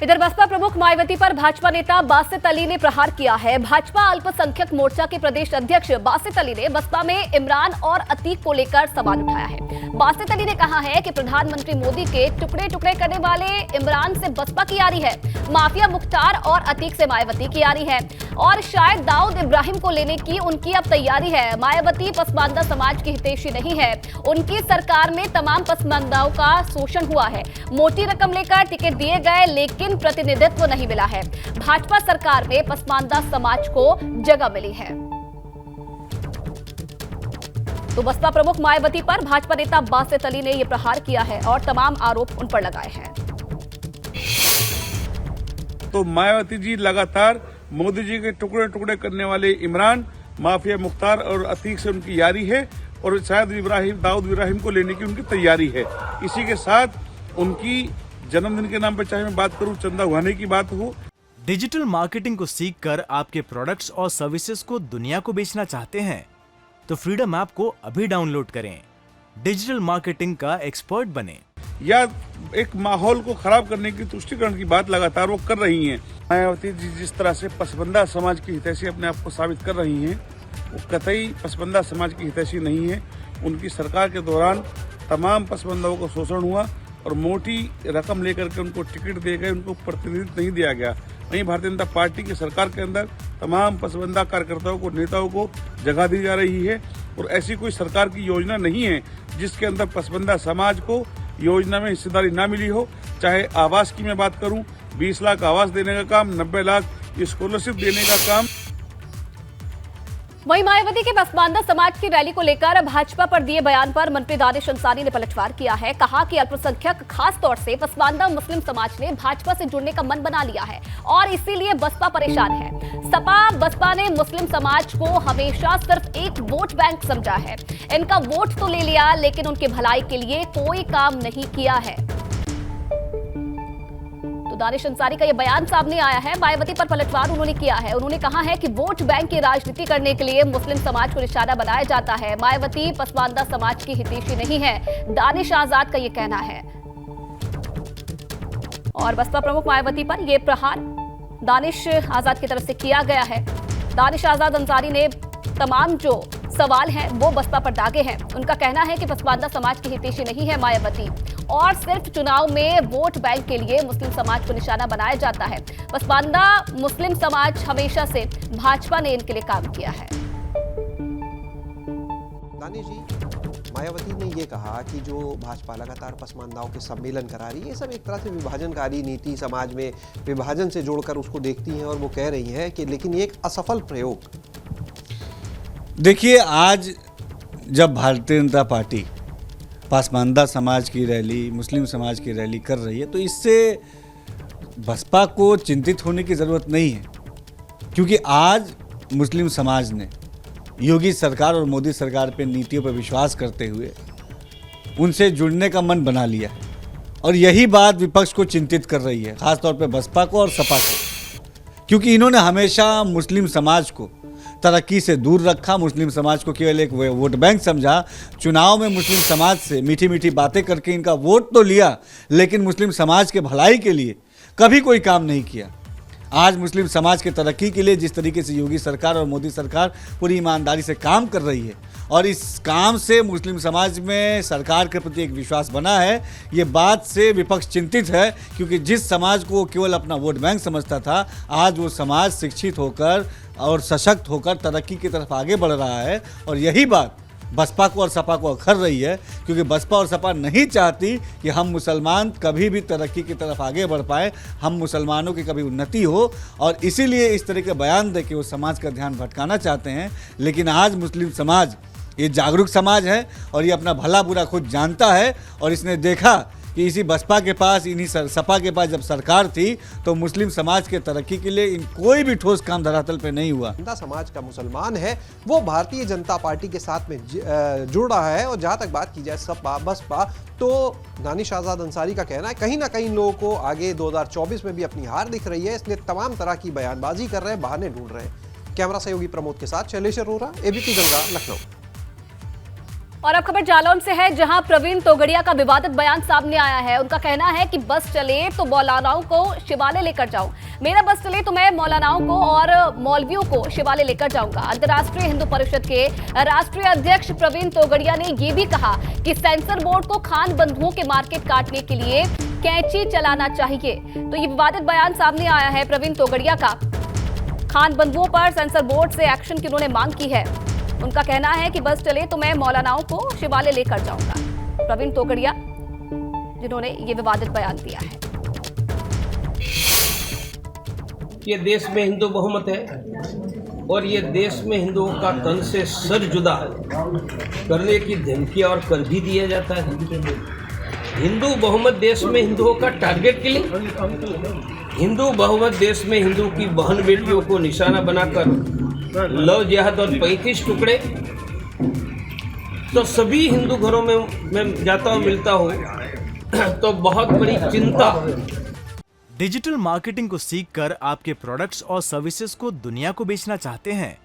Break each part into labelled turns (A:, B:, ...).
A: इधर बसपा प्रमुख मायावती पर भाजपा नेता बासित अली ने प्रहार किया है। भाजपा अल्पसंख्यक मोर्चा के प्रदेश अध्यक्ष बासित अली ने बसपा में इमरान और अतीक को लेकर सवाल उठाया है। बासित अली ने कहा है कि प्रधानमंत्री मोदी के टुकड़े टुकड़े करने वाले इमरान से बसपा की यारी है, माफिया मुख्तार और अतीक से मायावती की यारी है और शायद दाऊद इब्राहिम को लेने की उनकी अब तैयारी है। मायावती पसमानदा समाज की हितैषी नहीं है, उनकी सरकार में तमाम पसमानदाओं का शोषण हुआ है। मोटी रकम लेकर टिकट दिए गए लेकिन प्रतिनिधित्व नहीं मिला है। भाजपा सरकार में पसमानदा समाज को जगह मिली है। तो बसपा प्रमुख मायावती पर भाजपा नेता बासित अली ने यह प्रहार किया है और तमाम आरोप उन पर लगाए हैं।
B: तो मायावती जी लगातार मोदी जी के टुकड़े टुकड़े करने वाले इमरान, माफिया मुख्तार और अतीक से उनकी यारी है और शायद दाऊद इब्राहिम को लेने की उनकी तैयारी है। इसी के साथ उनकी जन्मदिन के नाम पर चाहे मैं बात करूं, चंदा उड़ाने की बात हो।
C: डिजिटल मार्केटिंग को सीखकर आपके प्रोडक्ट्स और सर्विसेज को दुनिया को बेचना चाहते हैं तो फ्रीडम ऐप को अभी डाउनलोड करें। डिजिटल मार्केटिंग का एक्सपर्ट बने।
B: या एक माहौल को खराब करने की तुष्टिकरण की बात लगातार वो कर रही हैं। मायावती जी जिस तरह से पसमानदा समाज की हितैषी अपने आप को साबित कर रही हैं, वो कतई पसमानदा समाज की हितैषी नहीं है। उनकी सरकार के दौरान तमाम पसमानदाओं का शोषण हुआ और मोटी रकम लेकर के उनको टिकट दिए गए, उनको प्रतिनिधित्व नहीं दिया गया। वहीं भारतीय जनता पार्टी की सरकार के अंदर तमाम पसमानदा कार्यकर्ताओं को, नेताओं को जगह दी जा रही है और ऐसी कोई सरकार की योजना नहीं है जिसके अंदर पसमानदा समाज को योजना में हिस्सेदारी ना मिली हो। चाहे आवास की मैं बात करूं, 20 लाख आवास देने का काम, 90 लाख स्कॉलरशिप देने का काम।
A: वहीं मायावती के पसमानदा समाज की रैली को लेकर भाजपा पर दिए बयान पर मंत्री दानिश अंसारी ने पलटवार किया है। कहा कि अल्पसंख्यक खास तौर से पसमानदा मुस्लिम समाज ने भाजपा से जुड़ने का मन बना लिया है और इसीलिए बसपा परेशान है। सपा बसपा ने मुस्लिम समाज को हमेशा सिर्फ एक वोट बैंक समझा है। इनका वोट तो ले लिया लेकिन उनकी भलाई के लिए कोई काम नहीं किया है। तो दानिश अंसारी का यह बयान सामने आया है। मायावती पर पलटवार उन्होंने किया है। उन्होंने कहा है कि वोट बैंक की राजनीति करने के लिए मुस्लिम समाज को निशाना बनाया जाता है। मायावती पसमानदा समाज की हितैषी नहीं है, दानिश आजाद का यह कहना है। और बसपा प्रमुख मायावती पर यह प्रहार दानिश आजाद की तरफ से किया गया है। दानिश आजाद अंसारी ने तमाम जो सवाल हैं वो बसपा पर दागे हैं। उनका कहना है कि पसमानदा समाज की हितैषी नहीं है मायावती और सिर्फ चुनाव में वोट बैंक के लिए मुस्लिम समाज को निशाना बनाया जाता है। पसमानदा मुस्लिम समाज हमेशा से भाजपा ने इनके लिए काम किया है।
D: दानिश जी, मायावती ने ये कहा कि जो भाजपा लगातार पसमानदाओं के सम्मेलन करा रही है, ये सब एक तरह से विभाजनकारी नीति, समाज में विभाजन से जोड़कर उसको देखती हैं और वो कह रही हैं कि लेकिन ये एक असफल प्रयोग।
E: देखिए, आज जब भारतीय जनता पार्टी पसमानदा समाज की रैली, मुस्लिम समाज की रैली कर रही है तो इससे बसपा को चिंतित होने की ज़रूरत नहीं है, क्योंकि आज मुस्लिम समाज ने योगी सरकार और मोदी सरकार पे नीतियों पर विश्वास करते हुए उनसे जुड़ने का मन बना लिया है और यही बात विपक्ष को चिंतित कर रही है, खासतौर पे बसपा को और सपा को, क्योंकि इन्होंने हमेशा मुस्लिम समाज को तरक्की से दूर रखा, मुस्लिम समाज को केवल एक वोट बैंक समझा। चुनाव में मुस्लिम समाज से मीठी मीठी बातें करके इनका वोट तो लिया लेकिन मुस्लिम समाज के भलाई के लिए कभी कोई काम नहीं किया। आज मुस्लिम समाज के तरक्की के लिए जिस तरीके से योगी सरकार और मोदी सरकार पूरी ईमानदारी से काम कर रही है और इस काम से मुस्लिम समाज में सरकार के प्रति एक विश्वास बना है, ये बात से विपक्ष चिंतित है, क्योंकि जिस समाज को वो केवल अपना वोट बैंक समझता था, आज वो समाज शिक्षित होकर और सशक्त होकर तरक्की की तरफ आगे बढ़ रहा है। और यही बात बसपा को और सपा को अखर रही है, क्योंकि बसपा और सपा नहीं चाहती कि हम मुसलमान कभी भी तरक्की की तरफ आगे बढ़ पाए, हम मुसलमानों की कभी उन्नति हो, और इसीलिए इस तरह के बयान दे के वो समाज का ध्यान भटकाना चाहते हैं। लेकिन आज मुस्लिम समाज ये जागरूक समाज है और ये अपना भला बुरा खुद जानता है और इसने देखा कि इसी बसपा के पास, इन्हीं सपा के पास जब सरकार थी तो मुस्लिम समाज के तरक्की के लिए कोई भी ठोस काम धरातल पे नहीं हुआ।
D: समाज का मुसलमान है वो भारतीय जनता पार्टी के साथ में जुड़ रहा है। और जहां तक बात की जाए सपा बसपा, तो दानिश आजाद अंसारी का कहना है कहीं ना कहीं लोगों को आगे 2024 में भी अपनी हार दिख रही है, इसलिए तमाम तरह की बयानबाजी कर रहे हैं, बहाने ढूंढ रहे हैं। कैमरा सहयोगी प्रमोद के साथ शैलेश अरोरा, एबीपी गंगा, लखनऊ।
A: और अब खबर जालौन से है, जहां प्रवीण तोगड़िया का विवादित बयान सामने आया है। उनका कहना है कि बस चले तो मौलानाओं को शिवालय लेकर जाऊं, मेरा बस चले तो मैं मौलानाओं को और मौलवियों को शिवालय लेकर जाऊंगा। अंतर्राष्ट्रीय हिंदू परिषद के राष्ट्रीय अध्यक्ष प्रवीण तोगड़िया ने यह भी कहा कि सेंसर बोर्ड को खान बंधुओं के मार्केट काटने के लिए कैंची चलाना चाहिए। तो ये विवादित बयान सामने आया है प्रवीण तोगड़िया का। खान बंधुओं पर सेंसर बोर्ड से एक्शन की उन्होंने मांग की है। उनका कहना है कि बस चले तो मैं मौलानाओं को शिवालय लेकर जाऊंगा। प्रवीण तोगड़िया जिन्होंने ये विवादित बयान दिया है।
F: ये देश में हिंदू बहुमत है और ये देश में हिंदुओं का तन से सर जुदा करने की धमकियां और कर भी दिया जाता है। हिंदू बहुमत देश में हिंदुओं का टारगेट किलिंग, हिंदू बहुमत देश में हिंदू की बहन बेटियों को निशाना बनाकर लव जिहाद और 35 टुकड़े, तो सभी हिंदू घरों में मैं जाता हूँ मिलता हूँ तो बहुत बड़ी चिंता।
C: डिजिटल मार्केटिंग को सीखकर आपके प्रोडक्ट्स और सर्विसेज को दुनिया को बेचना चाहते हैं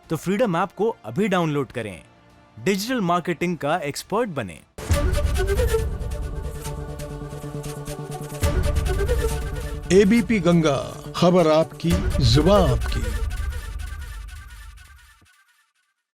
C: तो फ्रीडम ऐप को अभी डाउनलोड करें। डिजिटल मार्केटिंग का एक्सपर्ट बनें।
G: एबीपी गंगा, खबर आपकी, जुबान आपकी।